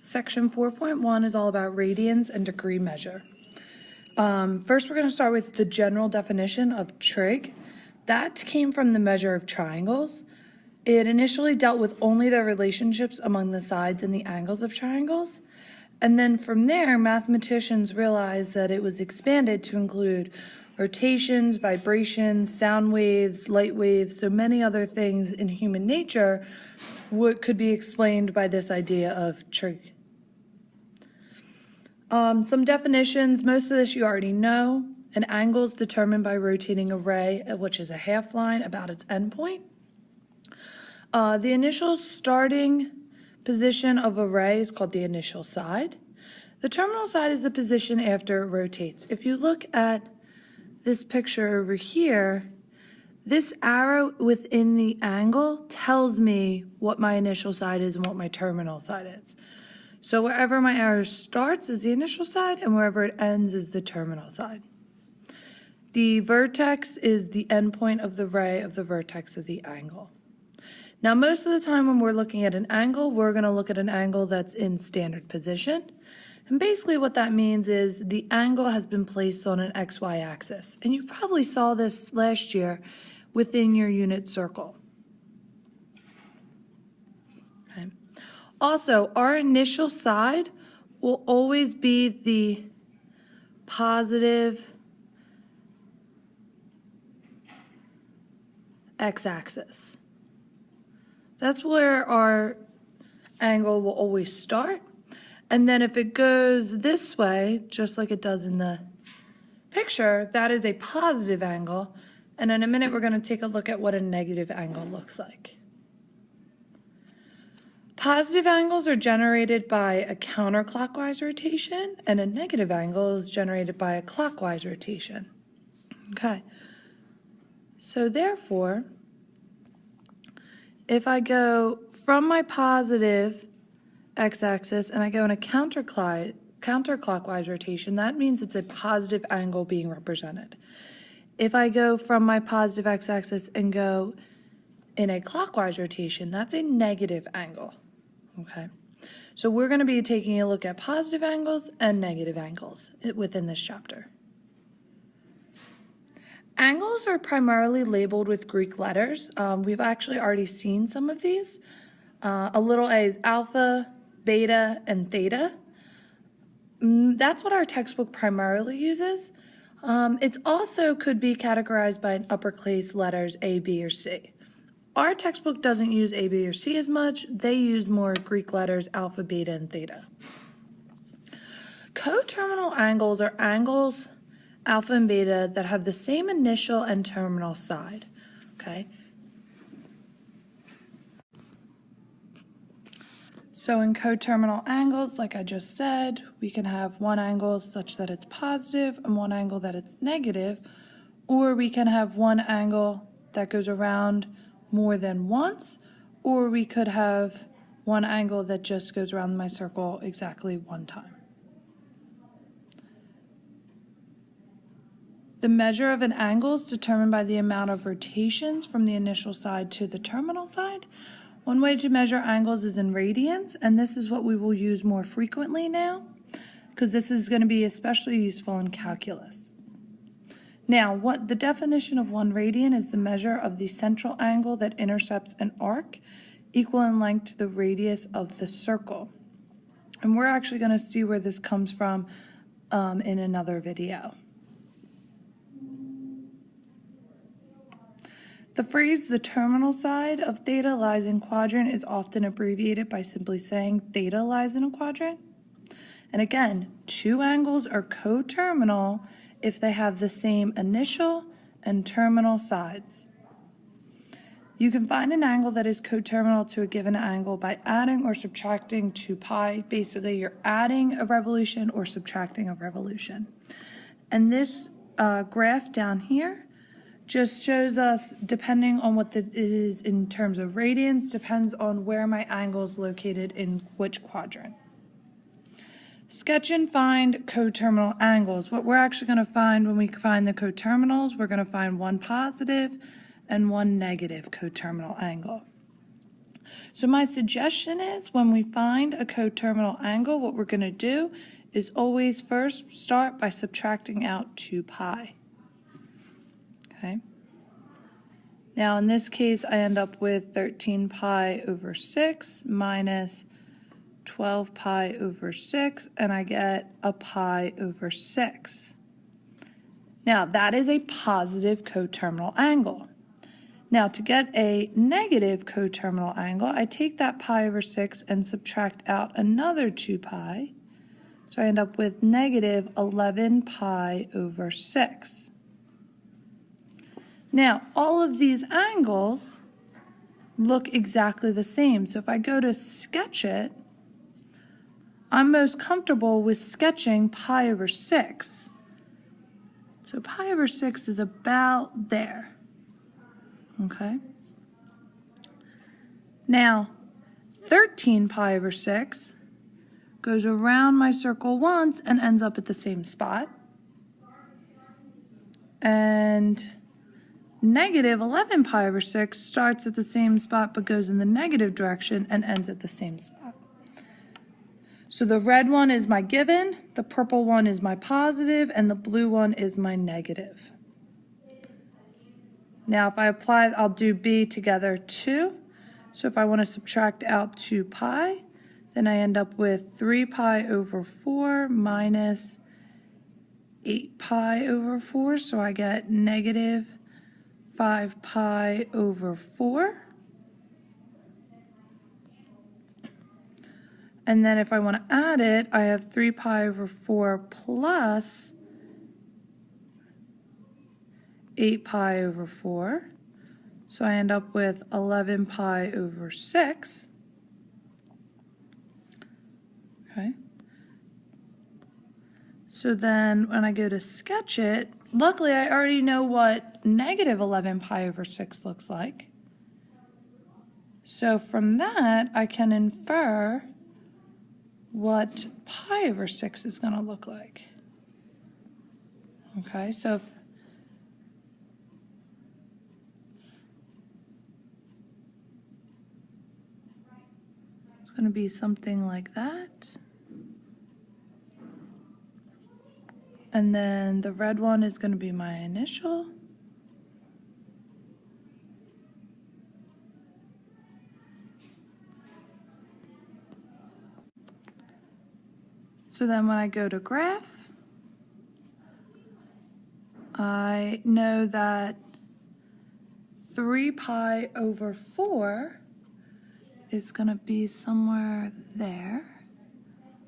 Section 4.1 is all about radians and degree measure. First, we're going to start with the general definition of trig. That came from the measure of triangles. It initially dealt with only the relationships among the sides and the angles of triangles. And then from there, mathematicians realized that it was expanded to include rotations, vibrations, sound waves, light waves, so many other things in human nature could be explained by this idea of trig. Some definitions, most of this you already know. An angle is determined by rotating a ray, which is a half line, about its endpoint. The initial starting position of a ray is called the initial side. The terminal side is the position after it rotates. If you look at this picture over here, this arrow within the angle tells me what my initial side is and what my terminal side is. So wherever my arrow starts is the initial side, and wherever it ends is the terminal side. The vertex is the endpoint of the ray of the vertex of the angle. Now, most of the time when we're looking at an angle, we're going to look at an angle that's in standard position. And basically what that means is the angle has been placed on an XY axis. And you probably saw this last year within your unit circle. Okay. Also, our initial side will always be the positive x-axis. That's where our angle will always start. And then if it goes this way, just like it does in the picture, that is a positive angle. And in a minute, we're going to take a look at what a negative angle looks like. Positive angles are generated by a counterclockwise rotation, and a negative angle is generated by a clockwise rotation. Okay. So therefore, if I go from my positive x-axis and I go in a counterclockwise rotation, that means it's a positive angle being represented. If I go from my positive x-axis and go in a clockwise rotation, that's a negative angle. Okay, so we're going to be taking a look at positive angles and negative angles within this chapter. Angles are primarily labeled with Greek letters. We've actually already seen some of these. A little a is alpha, beta, and theta. That's what our textbook primarily uses. It also could be categorized by uppercase letters A, B, or C. Our textbook doesn't use A, B, or C as much. They use more Greek letters, alpha, beta, and theta. Coterminal angles are angles, alpha and beta, that have the same initial and terminal side. Okay. So in coterminal angles, like I just said, we can have one angle such that it's positive and one angle that it's negative, or we can have one angle that goes around more than once, or we could have one angle that just goes around my circle exactly one time. The measure of an angle is determined by the amount of rotations from the initial side to the terminal side. One way to measure angles is in radians, and this is what we will use more frequently now, because this is going to be especially useful in calculus. Now, the definition of 1 radian is the measure of the central angle that intercepts an arc equal in length to the radius of the circle. And we're actually going to see where this comes from in another video. The phrase, the terminal side of theta lies in quadrant, is often abbreviated by simply saying theta lies in a quadrant. And again, two angles are coterminal if they have the same initial and terminal sides. You can find an angle that is coterminal to a given angle by adding or subtracting 2 pi. Basically, you're adding a revolution or subtracting a revolution. And this graph down here just shows us, depending on what it is in terms of radians, depends on where my angle is located in which quadrant. Sketch and find coterminal angles. What we're actually going to find when we find the coterminals, we're going to find one positive and one negative coterminal angle. So my suggestion is when we find a coterminal angle, what we're going to do is always first start by subtracting out 2 pi. Okay. Now in this case, I end up with 13 pi over 6 minus 12 pi over 6, and I get a pi over 6. Now that is a positive coterminal angle. Now to get a negative coterminal angle, I take that pi over 6 and subtract out another 2 pi. So I end up with negative 11 pi over 6. Now all of these angles look exactly the same. So if I go to sketch it, I'm most comfortable with sketching pi over 6. So pi over 6 is about there. Okay. Now, 13 pi over 6 goes around my circle once and ends up at the same spot. And negative 11 pi over 6 starts at the same spot but goes in the negative direction and ends at the same spot. So the red one is my given, the purple one is my positive, and the blue one is my negative. Now if I apply, I'll do B together 2. So if I want to subtract out 2 pi, then I end up with 3 pi over 4 minus 8 pi over 4. So I get negative 5 pi over 4. And then if I want to add it, I have 3 pi over 4 plus 8 pi over 4. So I end up with 11 pi over 6. Okay. So then when I go to sketch it, luckily I already know what negative 11 pi over 6 looks like. So from that, I can infer what pi over 6 is going to look like. Okay, so if it's going to be something like that. And then the red one is going to be my initial. So then when I go to graph, I know that 3 pi over 4 is going to be somewhere there.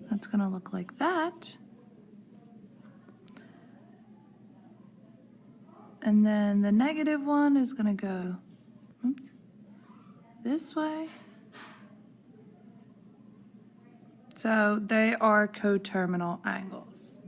That's going to look like that. And then the negative one is going to go, oops, this way. So they are coterminal angles.